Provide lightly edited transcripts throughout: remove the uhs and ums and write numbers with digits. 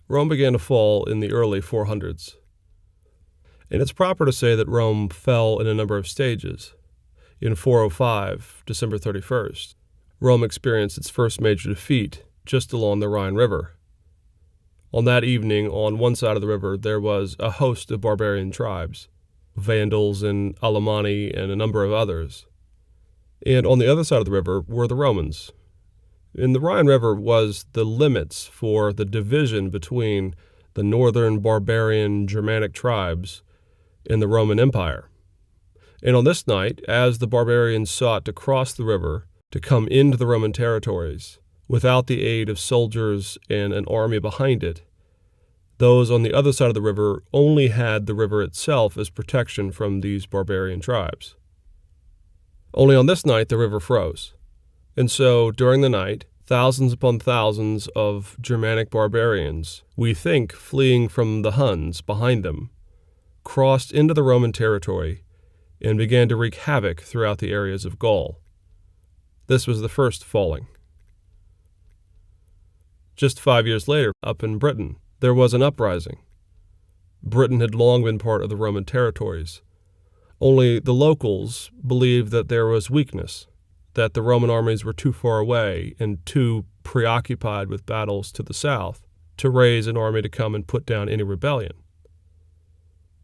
Rome began to fall in the early 400s. And it's proper to say that Rome fell in a number of stages. In 405, December 31st, Rome experienced its first major defeat just along the Rhine River. On that evening, on one side of the river, there was a host of barbarian tribes, Vandals and Alemanni and a number of others. And on the other side of the river were the Romans. And the Rhine River was the limits for the division between the northern barbarian Germanic tribes and the Roman Empire. And on this night, as the barbarians sought to cross the river to come into the Roman territories, without the aid of soldiers and an army behind it, those on the other side of the river only had the river itself as protection from these barbarian tribes. Only on this night the river froze. And so, during the night, thousands upon thousands of Germanic barbarians, we think fleeing from the Huns behind them, crossed into the Roman territory and began to wreak havoc throughout the areas of Gaul. This was the first falling. Just 5 years later, up in Britain, there was an uprising. Britain had long been part of the Roman territories. Only the locals believed that there was weakness, that the Roman armies were too far away and too preoccupied with battles to the south to raise an army to come and put down any rebellion.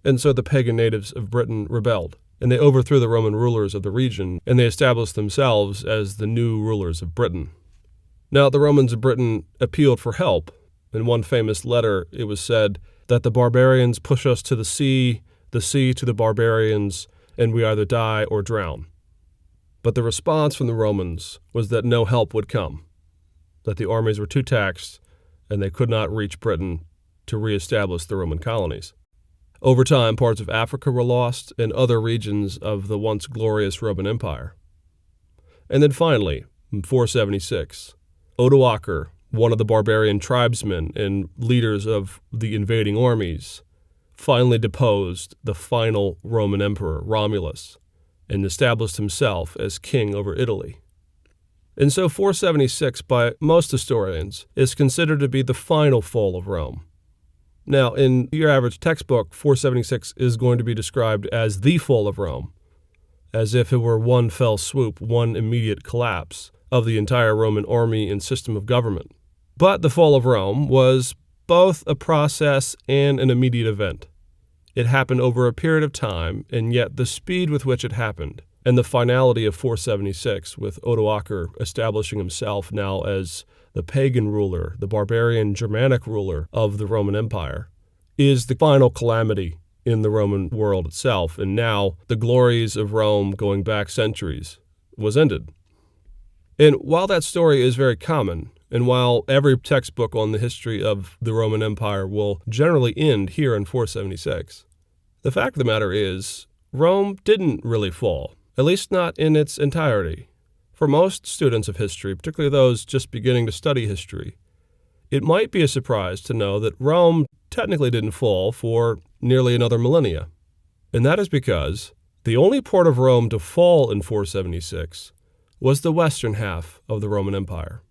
And so the pagan natives of Britain rebelled, and they overthrew the Roman rulers of the region, and they established themselves as the new rulers of Britain. Now, the Romans of Britain appealed for help. In one famous letter, it was said that the barbarians push us to the sea to the barbarians, and we either die or drown. But the response from the Romans was that no help would come, that the armies were too taxed, and they could not reach Britain to reestablish the Roman colonies. Over time, parts of Africa were lost and other regions of the once glorious Roman Empire. And then finally, in 476, Odoacer, one of the barbarian tribesmen and leaders of the invading armies, finally deposed the final Roman emperor, Romulus, and established himself as king over Italy. And so 476, by most historians, is considered to be the final fall of Rome. Now, in your average textbook, 476 is going to be described as the fall of Rome, as if it were one fell swoop, one immediate collapse of the entire Roman army and system of government. But the fall of Rome was both a process and an immediate event. It happened over a period of time, and yet the speed with which it happened, and the finality of 476, with Odoacer establishing himself now as the pagan ruler, the barbarian Germanic ruler of the Roman Empire, is the final calamity in the Roman world itself, and now the glories of Rome going back centuries was ended. And while that story is very common, and while every textbook on the history of the Roman Empire will generally end here in 476, the fact of the matter is, Rome didn't really fall, at least not in its entirety. For most students of history, particularly those just beginning to study history, it might be a surprise to know that Rome technically didn't fall for nearly another millennia. And that is because the only part of Rome to fall in 476 was the western half of the Roman Empire.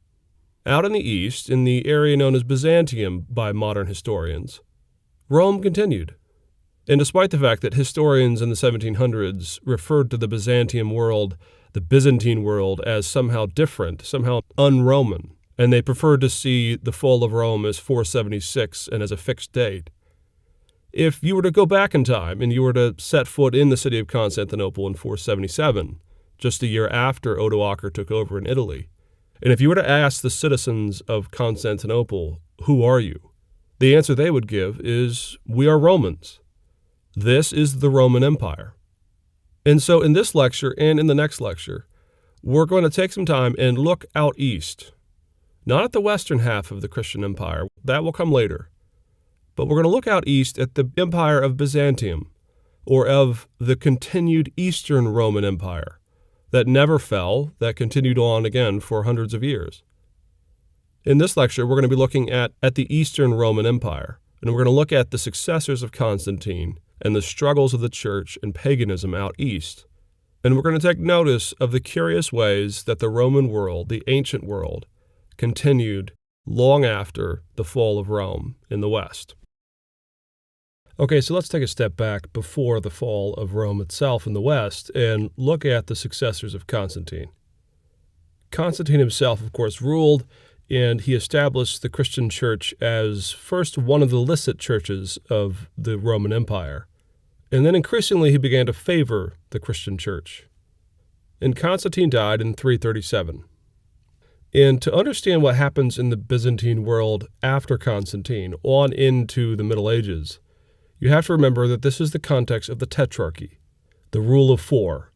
Out in the east, in the area known as Byzantium by modern historians, Rome continued. And despite the fact that historians in the 1700s referred to the Byzantium world, the Byzantine world, as somehow different, somehow un-Roman, and they preferred to see the fall of Rome as 476 and as a fixed date, if you were to go back in time and you were to set foot in the city of Constantinople in 477, just a year after Odoacer took over in Italy, and if you were to ask the citizens of Constantinople, who are you? The answer they would give is, we are Romans. This is the Roman Empire. And so in this lecture and in the next lecture, we're going to take some time and look out east, not at the western half of the Christian Empire, that will come later, but we're going to look out east at the Empire of Byzantium, or of the continued Eastern Roman Empire, that never fell, that continued on again for hundreds of years. In this lecture, we're going to be looking at the Eastern Roman Empire, and we're going to look at the successors of Constantine and the struggles of the church and paganism out east. And we're going to take notice of the curious ways that the Roman world, the ancient world, continued long after the fall of Rome in the West. Okay, so let's take a step back before the fall of Rome itself in the West and look at the successors of Constantine. Constantine himself, of course, ruled, and he established the Christian church as first one of the licit churches of the Roman Empire. And then increasingly he began to favor the Christian church. And Constantine died in 337. And to understand what happens in the Byzantine world after Constantine, on into the Middle Ages, you have to remember that this is the context of the Tetrarchy, the rule of four,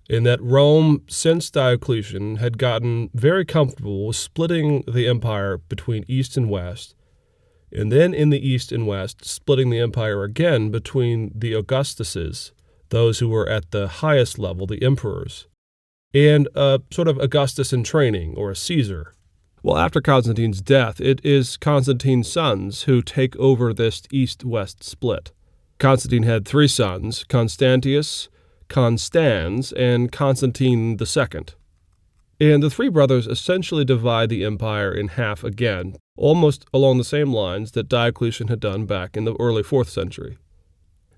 in that Rome, since Diocletian, had gotten very comfortable with splitting the empire between East and West, and then in the East and West, splitting the empire again between the Augustuses, those who were at the highest level, the emperors, and a sort of Augustus in training, or a Caesar. Well, after Constantine's death, it is Constantine's sons who take over this East-West split. Constantine had three sons, Constantius, Constans, and Constantine II. And the three brothers essentially divide the empire in half again, almost along the same lines that Diocletian had done back in the early 4th century.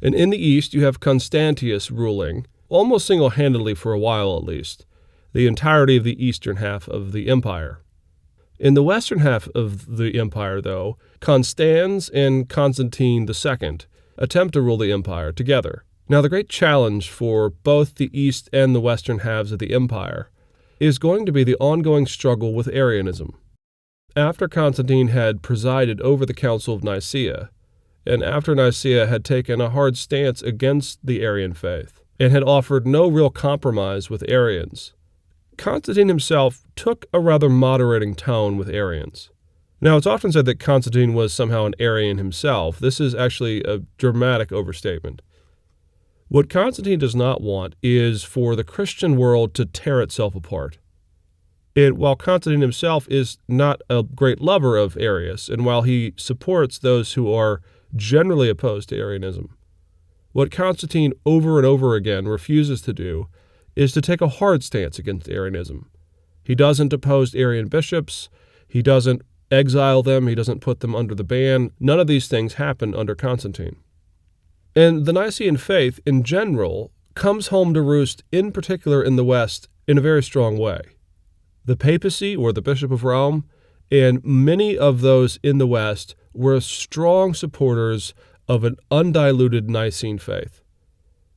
And in the east, you have Constantius ruling, almost single-handedly for a while at least, the entirety of the eastern half of the empire. In the western half of the empire, though, Constans and Constantine II attempt to rule the empire together. Now, the great challenge for both the east and the western halves of the empire is going to be the ongoing struggle with Arianism. After Constantine had presided over the Council of Nicaea, and after Nicaea had taken a hard stance against the Arian faith, and had offered no real compromise with Arians, Constantine himself took a rather moderating tone with Arians. Now, it's often said that Constantine was somehow an Arian himself. This is actually a dramatic overstatement. What Constantine does not want is for the Christian world to tear itself apart. And while Constantine himself is not a great lover of Arius, and while he supports those who are generally opposed to Arianism, what Constantine over and over again refuses to do is to take a hard stance against Arianism. He doesn't depose Arian bishops, he doesn't exile them, he doesn't put them under the ban. None of these things happened under Constantine. And the Nicene faith, in general, comes home to roost, in particular in the West, in a very strong way. The papacy, or the Bishop of Rome, and many of those in the West were strong supporters of an undiluted Nicene faith.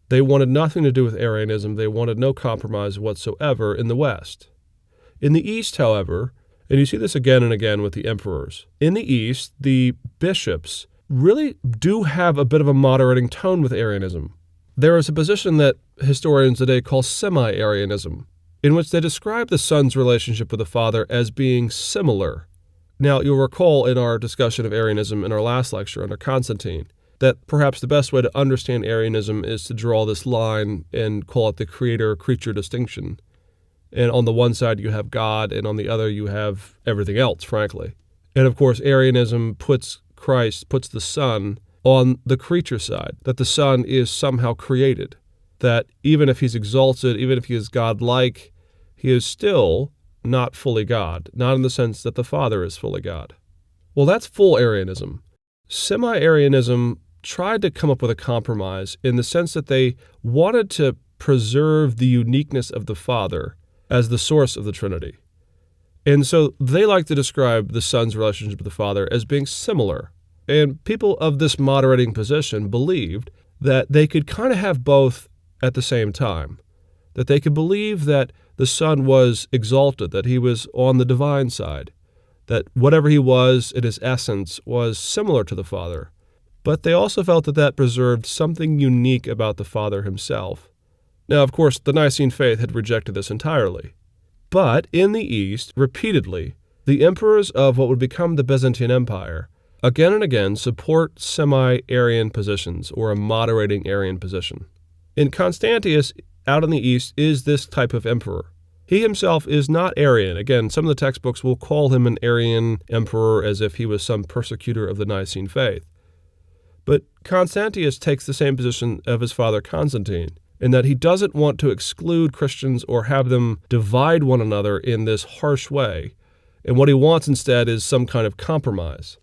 They wanted nothing to do with Arianism. They wanted no compromise whatsoever in the West. In the East, however, and you see this again and again with the emperors, in the East, the bishops really do have a bit of a moderating tone with Arianism. There is a position that historians today call semi-Arianism, in which they describe the son's relationship with the father as being similar. Now, you'll recall in our discussion of Arianism in our last lecture under Constantine, that perhaps the best way to understand Arianism is to draw this line and call it the creator-creature distinction. And on the one side you have God, and on the other you have everything else, frankly. And of course, Arianism puts the Son on the creature side, that the Son is somehow created, that even if he's exalted, even if he is God-like, he is still not fully God, not in the sense that the Father is fully God. Well, that's full Arianism. Semi-Arianism tried to come up with a compromise in the sense that they wanted to preserve the uniqueness of the Father as the source of the Trinity. And so they like to describe the Son's relationship with the Father as being similar. And people of this moderating position believed that they could kind of have both at the same time, that they could believe that the Son was exalted, that he was on the divine side, that whatever he was in his essence was similar to the Father. But they also felt that that preserved something unique about the Father himself. Now, of course, the Nicene faith had rejected this entirely. But in the East, repeatedly, the emperors of what would become the Byzantine Empire again and again support semi-Arian positions, or a moderating Arian position. And Constantius, out in the East, is this type of emperor. He himself is not Arian. Again, some of the textbooks will call him an Arian emperor as if he was some persecutor of the Nicene faith. But Constantius takes the same position of his father Constantine, in that he doesn't want to exclude Christians or have them divide one another in this harsh way. And what he wants instead is some kind of compromise.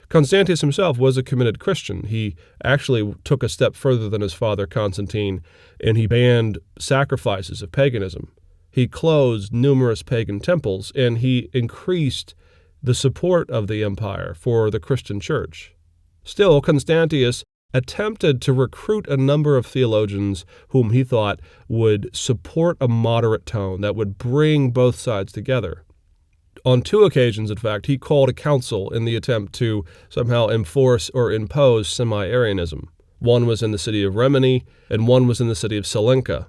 Constantius himself was a committed Christian. He actually took a step further than his father Constantine, and he banned sacrifices of paganism. He closed numerous pagan temples, and he increased the support of the empire for the Christian church. Still, Constantius attempted to recruit a number of theologians whom he thought would support a moderate tone that would bring both sides together. On 2 occasions, in fact, he called a council in the attempt to somehow enforce or impose semi-Arianism. One was in the city of Rimini, and one was in the city of Salenka.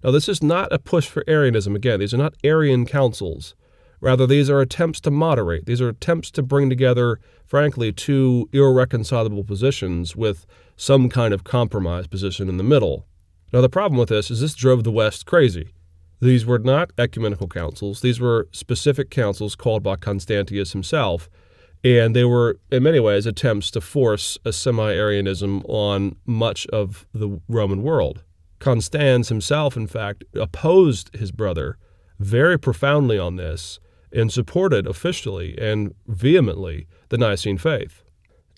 Now, this is not a push for Arianism. Again, these are not Arian councils. Rather, these are attempts to moderate. These are attempts to bring together, frankly, 2 irreconcilable positions with some kind of compromise position in the middle. Now, the problem with this is this drove the West crazy. These were not ecumenical councils. These were specific councils called by Constantius himself, and they were, in many ways, attempts to force a semi-Arianism on much of the Roman world. Constans himself, in fact, opposed his brother very profoundly on this and supported officially and vehemently the Nicene faith.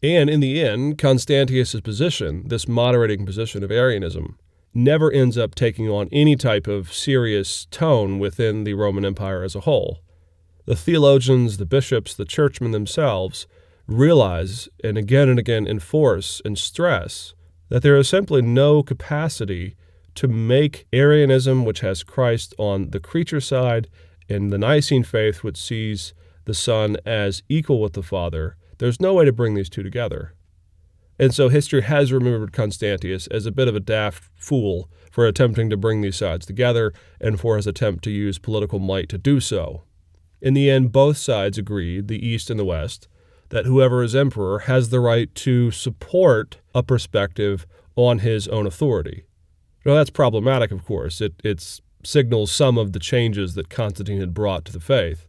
And in the end, Constantius' position, this moderating position of Arianism, never ends up taking on any type of serious tone within the Roman Empire as a whole. The theologians, the bishops, the churchmen themselves realize and again enforce and stress that there is simply no capacity to make Arianism, which has Christ on the creature side, and the Nicene faith, which sees the Son as equal with the Father, there's no way to bring these 2 together. And so history has remembered Constantius as a bit of a daft fool for attempting to bring these sides together and for his attempt to use political might to do so. In the end, both sides agreed, the East and the West, that whoever is emperor has the right to support a perspective on his own authority. Now, that's problematic, of course. It signals some of the changes that Constantine had brought to the faith,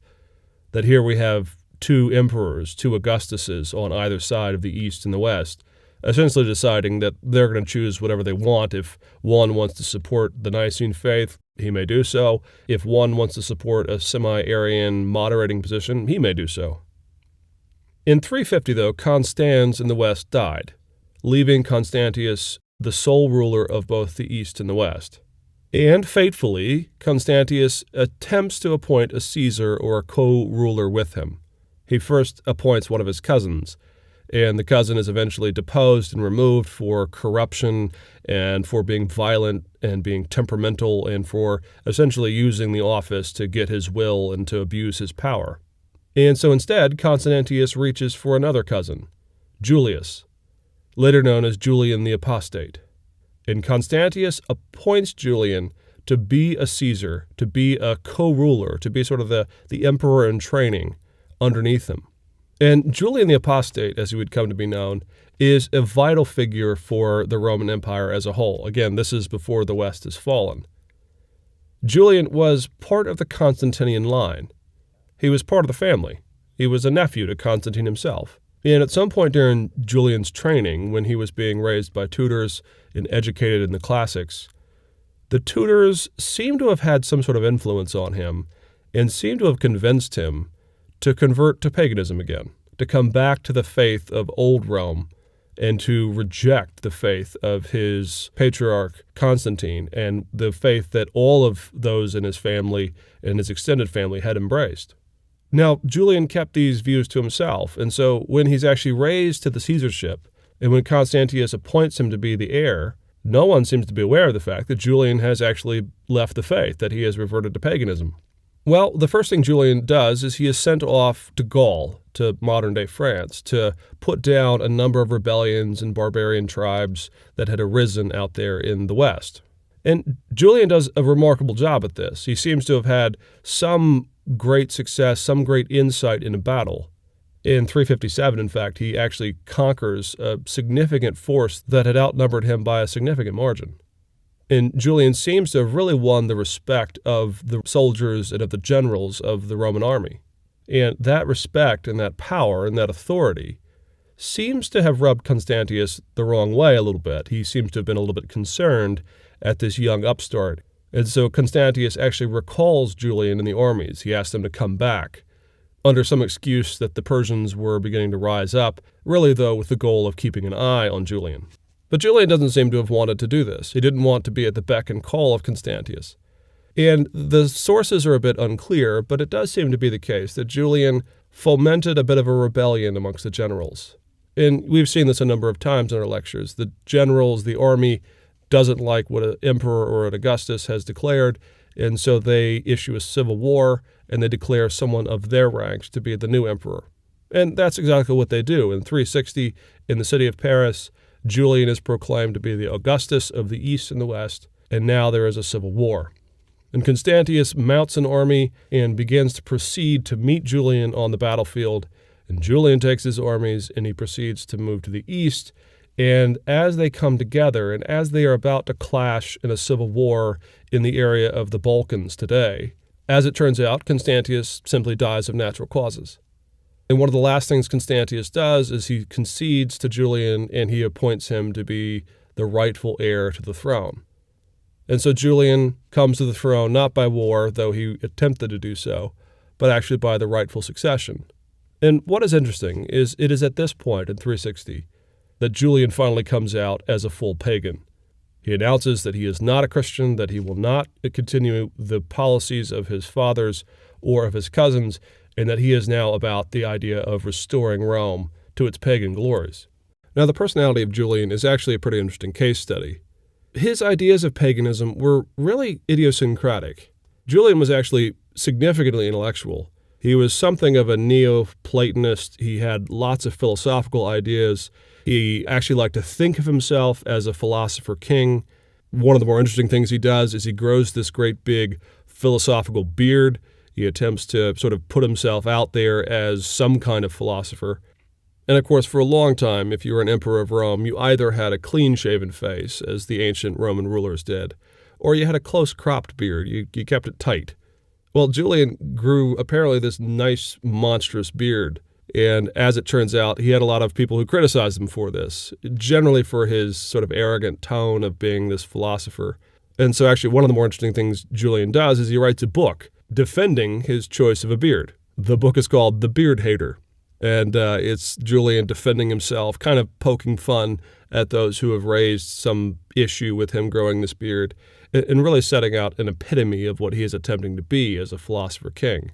that here we have 2 emperors, 2 Augustuses on either side of the East and the West, essentially deciding that they're going to choose whatever they want. If one wants to support the Nicene faith, he may do so. If one wants to support a semi-Arian moderating position, he may do so. In 350, though, Constans in the West died, leaving Constantius the sole ruler of both the East and the West. And fatefully, Constantius attempts to appoint a Caesar or a co-ruler with him. He first appoints one of his cousins, and the cousin is eventually deposed and removed for corruption and for being violent and being temperamental and for essentially using the office to get his will and to abuse his power. And so instead, Constantius reaches for another cousin, Julius, later known as Julian the Apostate. And Constantius appoints Julian to be a Caesar, to be a co-ruler, to be sort of the emperor in training underneath him. And Julian the Apostate, as he would come to be known, is a vital figure for the Roman Empire as a whole. Again, this is before the West has fallen. Julian was part of the Constantinian line. He was part of the family. He was a nephew to Constantine himself. And at some point during Julian's training, when he was being raised by tutors and educated in the classics, the tutors seem to have had some sort of influence on him and seem to have convinced him to convert to paganism again, to come back to the faith of old Rome and to reject the faith of his patriarch Constantine and the faith that all of those in his family and his extended family had embraced. Now, Julian kept these views to himself, and so when he's actually raised to the Caesarship, and when Constantius appoints him to be the heir, no one seems to be aware of the fact that Julian has actually left the faith, that he has reverted to paganism. Well, the first thing Julian does is he is sent off to Gaul, to modern-day France, to put down a number of rebellions and barbarian tribes that had arisen out there in the West. And Julian does a remarkable job at this. He seems to have had some great success, some great insight in a battle. In 357, in fact, he actually conquers a significant force that had outnumbered him by a significant margin. And Julian seems to have really won the respect of the soldiers and of the generals of the Roman army. And that respect and that power and that authority seems to have rubbed Constantius the wrong way a little bit. He seems to have been a little bit concerned at this young upstart. And so Constantius actually recalls Julian in the armies. He asks him to come back under some excuse that the Persians were beginning to rise up, really, though, with the goal of keeping an eye on Julian. But Julian doesn't seem to have wanted to do this. He didn't want to be at the beck and call of Constantius. And the sources are a bit unclear, but it does seem to be the case that Julian fomented a bit of a rebellion amongst the generals. And we've seen this a number of times in our lectures. The generals, the army, doesn't like what an emperor or an Augustus has declared, and so they issue a civil war, and they declare someone of their ranks to be the new emperor. And that's exactly what they do. In 360, in the city of Paris, Julian is proclaimed to be the Augustus of the East and the West, and now there is a civil war. And Constantius mounts an army and begins to proceed to meet Julian on the battlefield, and Julian takes his armies and he proceeds to move to the east. And as they come together and as they are about to clash in a civil war in the area of the Balkans today, as it turns out, Constantius simply dies of natural causes. And one of the last things Constantius does is he concedes to Julian and he appoints him to be the rightful heir to the throne. And so Julian comes to the throne not by war, though he attempted to do so, but actually by the rightful succession. And what is interesting is it is at this point in 360 that Julian finally comes out as a full pagan. He announces that he is not a Christian, that he will not continue the policies of his fathers or of his cousins, and that he is now about the idea of restoring Rome to its pagan glories. Now, the personality of Julian is actually a pretty interesting case study. His ideas of paganism were really idiosyncratic. Julian was actually significantly intellectual. He was something of a Neo-Platonist. He had lots of philosophical ideas. He actually liked to think of himself as a philosopher king. One of the more interesting things he does is he grows this great big philosophical beard. He attempts to sort of put himself out there as some kind of philosopher. And of course, for a long time, if you were an emperor of Rome, you either had a clean-shaven face, as the ancient Roman rulers did, or you had a close-cropped beard. You kept it tight. Well, Julian grew apparently this nice, monstrous beard. And as it turns out, he had a lot of people who criticized him for this, generally for his sort of arrogant tone of being this philosopher. And so actually one of the more interesting things Julian does is he writes a book defending his choice of a beard. The book is called The Beard Hater. And it's Julian defending himself, kind of poking fun at those who have raised some issue with him growing this beard, and really setting out an epitome of what he is attempting to be as a philosopher king.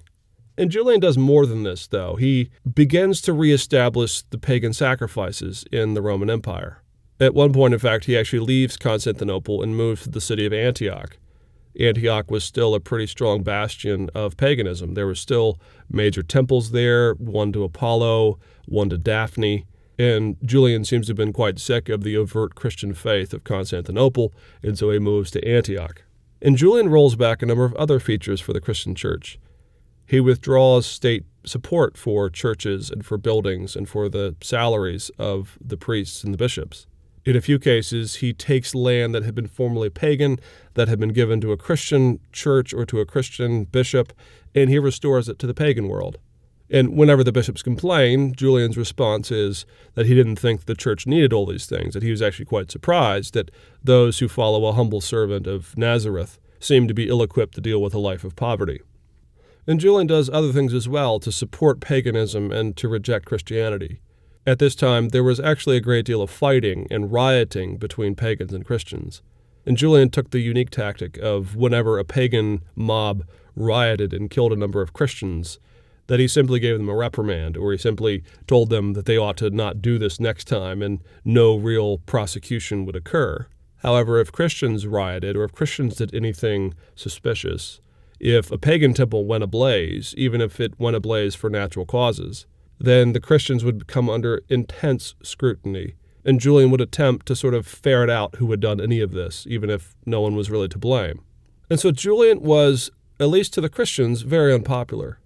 And Julian does more than this, though. He begins to reestablish the pagan sacrifices in the Roman Empire. At one point, in fact, he actually leaves Constantinople and moves to the city of Antioch. Antioch was still a pretty strong bastion of paganism. There were still major temples there, one to Apollo, one to Daphne, and Julian seems to have been quite sick of the overt Christian faith of Constantinople, and so he moves to Antioch. And Julian rolls back a number of other features for the Christian church. He withdraws state support for churches and for buildings and for the salaries of the priests and the bishops. In a few cases, he takes land that had been formerly pagan, that had been given to a Christian church or to a Christian bishop, and he restores it to the pagan world. And whenever the bishops complain, Julian's response is that he didn't think the church needed all these things, that he was actually quite surprised that those who follow a humble servant of Nazareth seem to be ill-equipped to deal with a life of poverty. And Julian does other things as well to support paganism and to reject Christianity. At this time, there was actually a great deal of fighting and rioting between pagans and Christians. And Julian took the unique tactic of whenever a pagan mob rioted and killed a number of Christians, that he simply gave them a reprimand, or he simply told them that they ought to not do this next time and no real prosecution would occur. However, if Christians rioted or if Christians did anything suspicious, if a pagan temple went ablaze, even if it went ablaze for natural causes, then the Christians would come under intense scrutiny, and Julian would attempt to sort of ferret out who had done any of this, even if no one was really to blame. And so Julian was, at least to the Christians, very unpopular.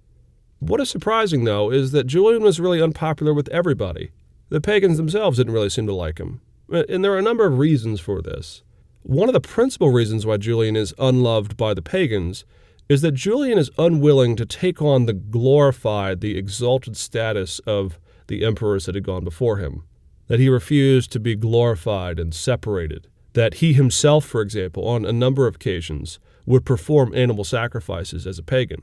What is surprising, though, is that Julian was really unpopular with everybody. The pagans themselves didn't really seem to like him. And there are a number of reasons for this. One of the principal reasons why Julian is unloved by the pagans is that Julian is unwilling to take on the glorified, the exalted status of the emperors that had gone before him, that he refused to be glorified and separated, that he himself, for example, on a number of occasions, would perform animal sacrifices as a pagan.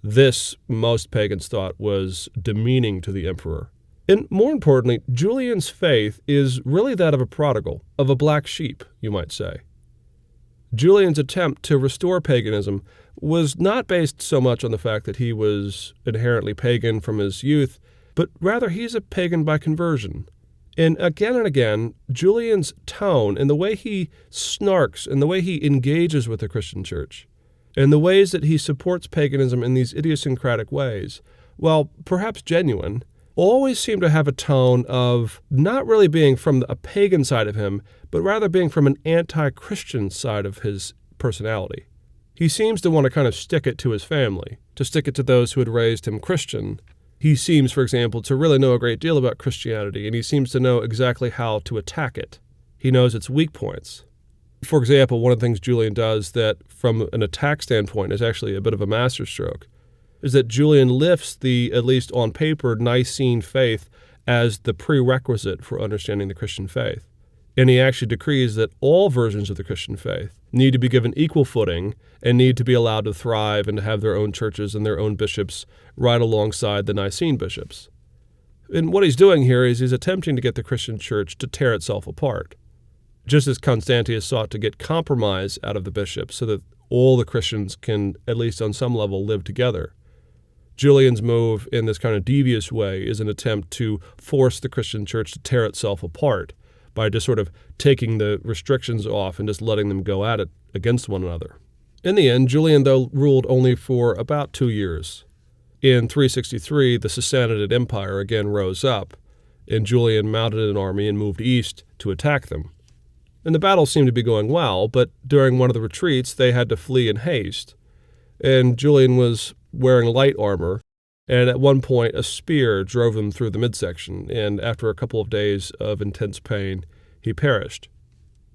This, most pagans thought, was demeaning to the emperor. And more importantly, Julian's faith is really that of a prodigal, of a black sheep, you might say. Julian's attempt to restore paganism was not based so much on the fact that he was inherently pagan from his youth, but rather he's a pagan by conversion. And again, Julian's tone and the way he snarks and the way he engages with the Christian church and the ways that he supports paganism in these idiosyncratic ways, while perhaps genuine, always seem to have a tone of not really being from a pagan side of him, but rather being from an anti-Christian side of his personality. He seems to want to kind of stick it to his family, to stick it to those who had raised him Christian. He seems, for example, to really know a great deal about Christianity, and he seems to know exactly how to attack it. He knows its weak points. For example, one of the things Julian does that, from an attack standpoint, is actually a bit of a masterstroke, is that Julian lifts the, at least on paper, Nicene faith as the prerequisite for understanding the Christian faith. And he actually decrees that all versions of the Christian faith need to be given equal footing and need to be allowed to thrive and to have their own churches and their own bishops right alongside the Nicene bishops. And what he's doing here is he's attempting to get the Christian church to tear itself apart, just as Constantius sought to get compromise out of the bishops so that all the Christians can, at least on some level, live together. Julian's move in this kind of devious way is an attempt to force the Christian church to tear itself apart by just sort of taking the restrictions off and just letting them go at it against one another. In the end, Julian, though, ruled only for about 2 years. In 363, the Sassanid Empire again rose up, and Julian mounted an army and moved east to attack them. And the battle seemed to be going well, but during one of the retreats, they had to flee in haste. And Julian was wearing light armor, and at one point a spear drove him through the midsection, and after a couple of days of intense pain, he perished.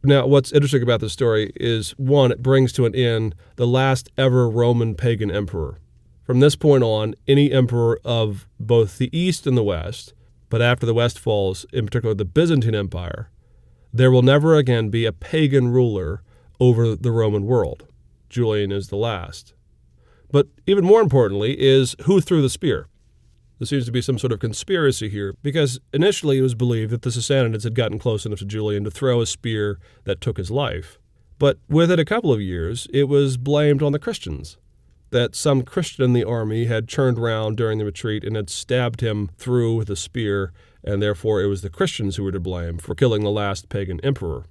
Now, what's interesting about this story is, one, it brings to an end the last ever Roman pagan emperor. From this point on, any emperor of both the East and the West, but after the West falls, in particular the Byzantine Empire, there will never again be a pagan ruler over the Roman world. Julian is the last. But even more importantly is who threw the spear. There seems to be some sort of conspiracy here, because initially it was believed that the Sassanids had gotten close enough to Julian to throw a spear that took his life. But within a couple of years, it was blamed on the Christians, that some Christian in the army had turned round during the retreat and had stabbed him through with a spear, and therefore it was the Christians who were to blame for killing the last pagan emperor.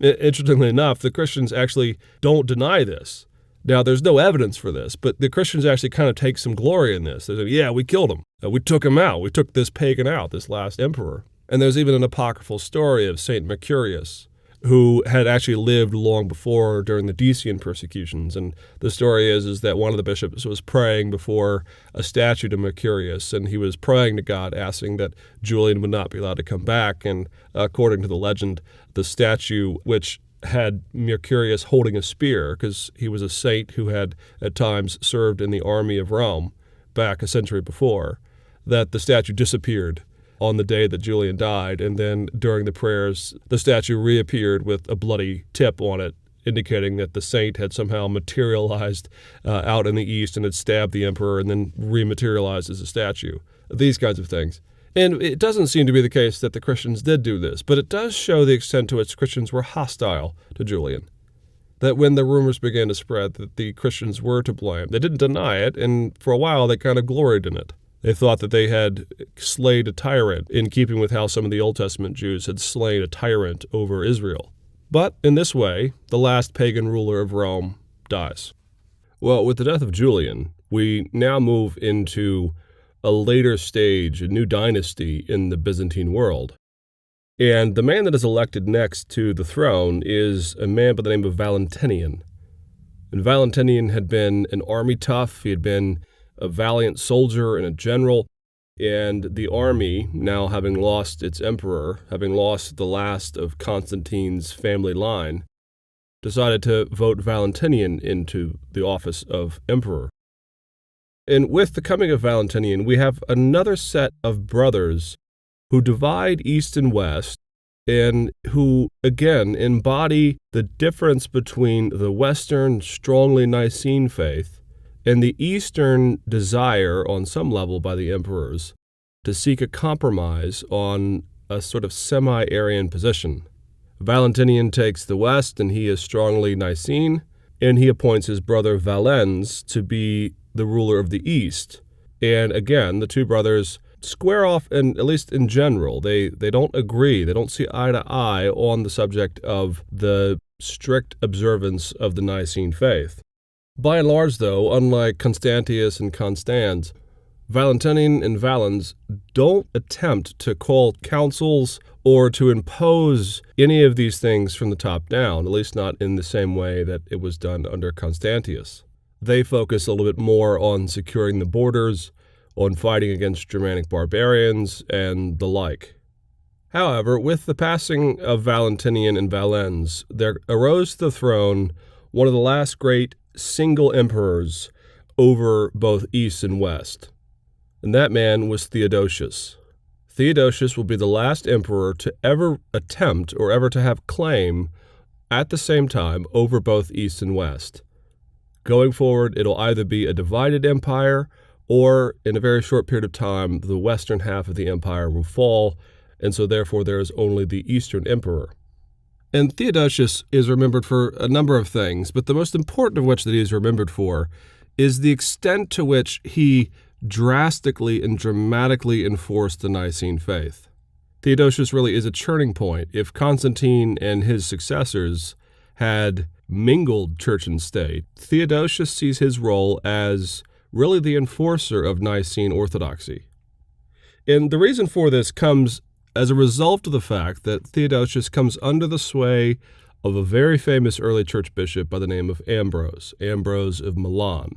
Interestingly enough, the Christians actually don't deny this. Now, there's no evidence for this, but the Christians actually kind of take some glory in this. They say, yeah, we killed him. We took him out. We took this pagan out, this last emperor. And there's even an apocryphal story of St. Mercurius, who had actually lived long before during the Decian persecutions. And the story is that one of the bishops was praying before a statue to Mercurius, and he was praying to God, asking that Julian would not be allowed to come back. And according to the legend, the statue, which had Mercurius holding a spear, because he was a saint who had at times served in the army of Rome back a century before, that the statue disappeared on the day that Julian died, and then during the prayers, the statue reappeared with a bloody tip on it, indicating that the saint had somehow materialized out in the east and had stabbed the emperor and then rematerialized as a statue. These kinds of things. And it doesn't seem to be the case that the Christians did do this, but it does show the extent to which Christians were hostile to Julian. That when the rumors began to spread that the Christians were to blame, they didn't deny it, and for a while they kind of gloried in it. They thought that they had slayed a tyrant, in keeping with how some of the Old Testament Jews had slain a tyrant over Israel. But in this way, the last pagan ruler of Rome dies. Well, with the death of Julian, we now move into a later stage, a new dynasty in the Byzantine world. And the man that is elected next to the throne is a man by the name of Valentinian. And Valentinian had been an army tough. He had been a valiant soldier and a general. And the army, now having lost its emperor, having lost the last of Constantine's family line, decided to vote Valentinian into the office of emperor. And with the coming of Valentinian, we have another set of brothers who divide East and West, and who, again, embody the difference between the Western, strongly Nicene faith and the Eastern desire on some level by the emperors to seek a compromise on a sort of semi-Arian position. Valentinian takes the West, and he is strongly Nicene, and he appoints his brother Valens to be the ruler of the East. And again, the two brothers square off, and at least in general, they don't agree. They don't see eye to eye on the subject of the strict observance of the Nicene faith. By and large, though, unlike Constantius and Constans, Valentinian and Valens don't attempt to call councils or to impose any of these things from the top down, at least not in the same way that it was done under Constantius. They focus a little bit more on securing the borders, on fighting against Germanic barbarians, and the like. However, with the passing of Valentinian and Valens, there arose to the throne one of the last great single emperors over both East and West, and that man was Theodosius. Theodosius will be the last emperor to ever attempt or ever to have claim at the same time over both East and West. Going forward, it'll either be a divided empire, or in a very short period of time, the western half of the empire will fall, and so therefore there is only the Eastern emperor. And Theodosius is remembered for a number of things, but the most important of which that he is remembered for is the extent to which he drastically and dramatically enforced the Nicene faith. Theodosius really is a turning point. If Constantine and his successors had mingled church and state, Theodosius sees his role as really the enforcer of Nicene orthodoxy. And the reason for this comes as a result of the fact that Theodosius comes under the sway of a very famous early church bishop by the name of Ambrose of Milan.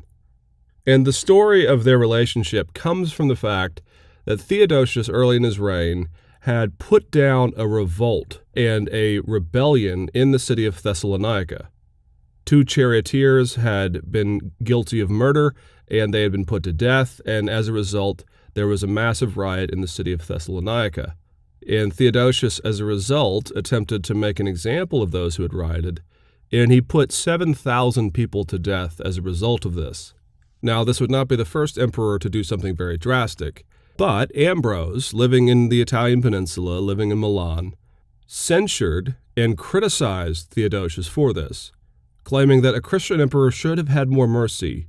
And the story of their relationship comes from the fact that Theodosius, early in his reign, had put down a revolt and a rebellion in the city of Thessalonica. 2 charioteers had been guilty of murder, and they had been put to death, and as a result, there was a massive riot in the city of Thessalonica. And Theodosius, as a result, attempted to make an example of those who had rioted, and he put 7,000 people to death as a result of this. Now, this would not be the first emperor to do something very drastic, but Ambrose, living in the Italian peninsula, living in Milan, censured and criticized Theodosius for this, claiming that a Christian emperor should have had more mercy,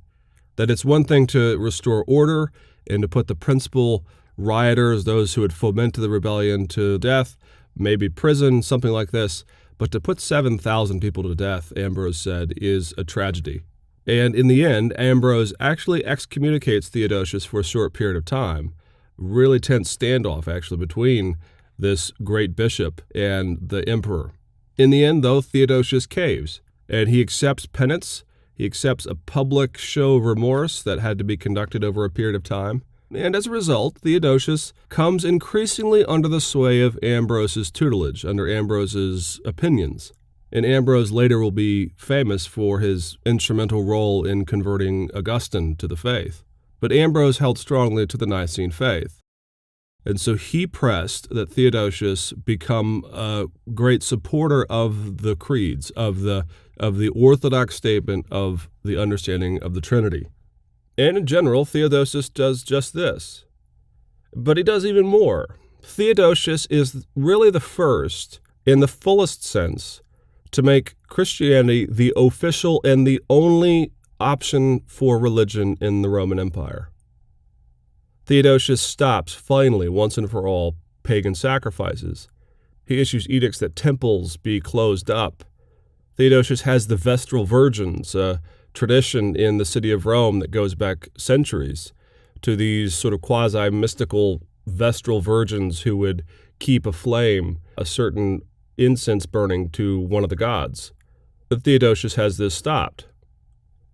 that it's one thing to restore order and to put the principal rioters, those who had fomented the rebellion, to death, maybe prison, something like this, but to put 7,000 people to death, Ambrose said, is a tragedy. And in the end, Ambrose actually excommunicates Theodosius for a short period of time. Really tense standoff, actually, between this great bishop and the emperor. In the end, though, Theodosius caves, and he accepts penance. He accepts a public show of remorse that had to be conducted over a period of time. And as a result, Theodosius comes increasingly under the sway of Ambrose's tutelage, under Ambrose's opinions. And Ambrose later will be famous for his instrumental role in converting Augustine to the faith. But Ambrose held strongly to the Nicene faith. And so he pressed that Theodosius become a great supporter of the creeds, of the orthodox statement of the understanding of the Trinity. And in general, Theodosius does just this. But he does even more. Theodosius is really the first, in the fullest sense, to make Christianity the official and the only option for religion in the Roman Empire. Theodosius stops, finally, once and for all, pagan sacrifices. He issues edicts that temples be closed up. Theodosius has the Vestal Virgins, a tradition in the city of Rome that goes back centuries to these sort of quasi-mystical Vestal Virgins who would keep aflame a certain incense burning to one of the gods. But Theodosius has this stopped.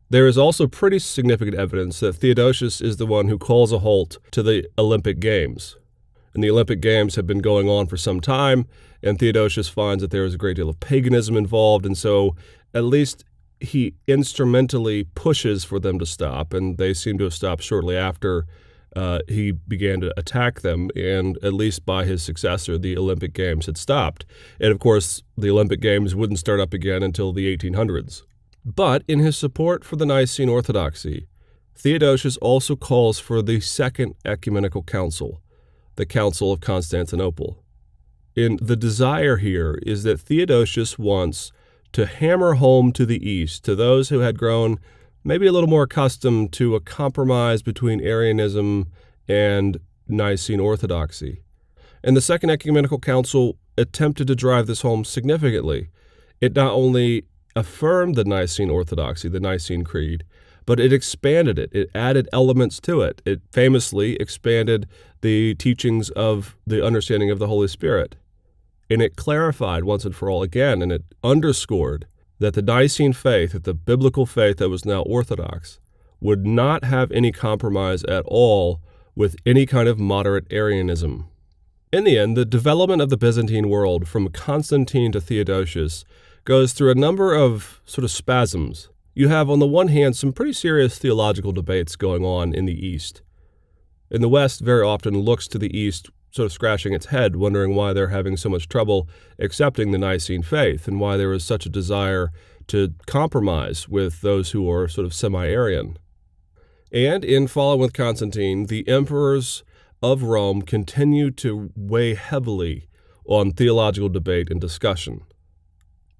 There is also pretty significant evidence that Theodosius is the one who calls a halt to the Olympic Games. And the Olympic Games have been going on for some time, and Theodosius finds that there is a great deal of paganism involved, and so at least he instrumentally pushes for them to stop, and they seem to have stopped shortly after he began to attack them, and at least by his successor, the Olympic Games had stopped. And of course, the Olympic Games wouldn't start up again until the 1800s. But in his support for the Nicene orthodoxy, Theodosius also calls for the Second Ecumenical Council, the Council of Constantinople. And the desire here is that Theodosius wants to hammer home to the East, to those who had grown maybe a little more accustomed to a compromise between Arianism and Nicene Orthodoxy. And the Second Ecumenical Council attempted to drive this home significantly. It not only affirmed the Nicene Orthodoxy, the Nicene Creed, but it expanded it. It added elements to it. It famously expanded the teachings of the understanding of the Holy Spirit. And it clarified once and for all again, and it underscored that the Nicene faith, that the biblical faith that was now Orthodox, would not have any compromise at all with any kind of moderate Arianism. In the end, the development of the Byzantine world from Constantine to Theodosius goes through a number of sort of spasms. You have, on the one hand, some pretty serious theological debates going on in the East. And the West very often looks to the East, sort of scratching its head, wondering why they're having so much trouble accepting the Nicene faith and why there is such a desire to compromise with those who are sort of semi-Arian. And in following with Constantine, the emperors of Rome continue to weigh heavily on theological debate and discussion.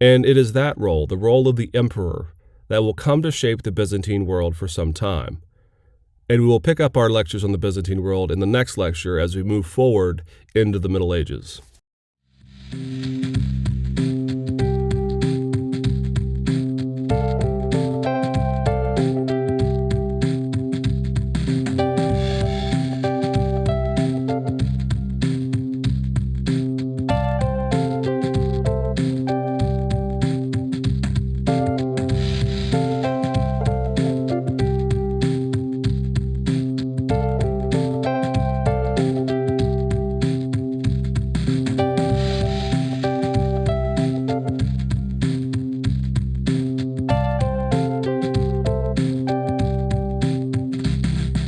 And it is that role, the role of the emperor, that will come to shape the Byzantine world for some time. And we will pick up our lectures on the Byzantine world in the next lecture as we move forward into the Middle Ages.